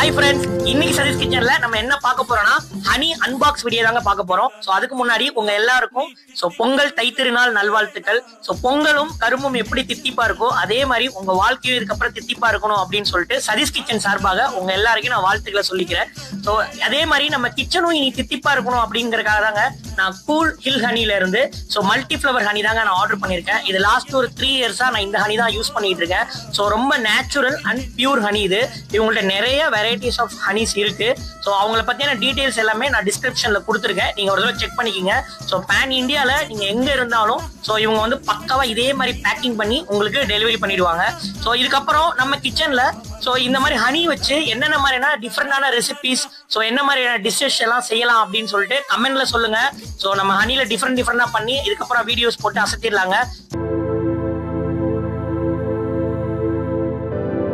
Hi friends, இன்னைக்கு சதீஷ் கிச்சன்ல நம்ம என்ன பார்க்க போறோம்னா ஹனி அன்பாக்ஸ் வீடியோ தாங்க பார்க்க போறோம். சோ அதுக்கு முன்னாடி உங்க எல்லாருக்கும் பொங்கல் தைத்திருநாள் நல்வாழ்த்துக்கள். சோ பொங்கலும் கரும்பும் எப்படி தித்திப்பா இருக்கோ அதே மாதிரி உங்க வாழ்க்கையும் இதுக்கப்புறம் தித்திப்பா இருக்கணும் அப்படின்னு சொல்லிட்டு சதீஷ் கிச்சன் சார்பாக உங்க எல்லாருக்கும் நான் வாழ்த்துக்களை சொல்லிக்கிறேன். சோ அதே மாதிரி நம்ம கிச்சனும் இனி தித்திப்பா இருக்கணும் அப்படிங்கறதுக்காக தாங்க நான் கூல் ஹில் ஹனில இருந்து மல்டி ஃபிளவர் ஹனி தாங்க நான் ஆர்டர் பண்ணிருக்கேன். இது லாஸ்ட் ஒரு 3 இயர்ஸா நான் இந்த ஹனி தான் யூஸ் பண்ணிட்டு இருக்கேன். சோ ரொம்ப நேச்சுரல் அண்ட் பியூர் ஹனி இது. இவங்கள்ட்ட நிறைய வெரைட்டிஸ் ஆஃப் ஹனிஸ் இருக்கு. ஸோ அவங்கள பத்தியான டீடைல்ஸ் எல்லாமே நான் டிஸ்கிரிப்ஷன்ல கொடுத்துருக்கேன், நீங்க ஒரு தடவை செக் பண்ணிக்கோங்க. ஸோ பேன் இந்தியால நீங்க எங்க இருந்தாலும் இவங்க வந்து பக்காவா இதே மாதிரி பேக்கிங் பண்ணி உங்களுக்கு டெலிவரி பண்ணிடுவாங்க. ஸோ இதுக்கப்புறம் நம்ம கிச்சன்ல இந்த மாதிரி ஹனி வச்சு என்னென்ன மாதிரியான டிஃப்ரெண்டான ரெசிபிஸ் என்ன மாதிரியான டிஷ்ஷஸ் எல்லாம் செய்யலாம் அப்படின்னு சொல்லிட்டு கமெண்ட்ல சொல்லுங்க. ஸோ நம்ம ஹனில டிஃப்ரெண்டா பண்ணி இதுக்கப்புறம் வீடியோஸ் போட்டு அசத்திடலாங்க.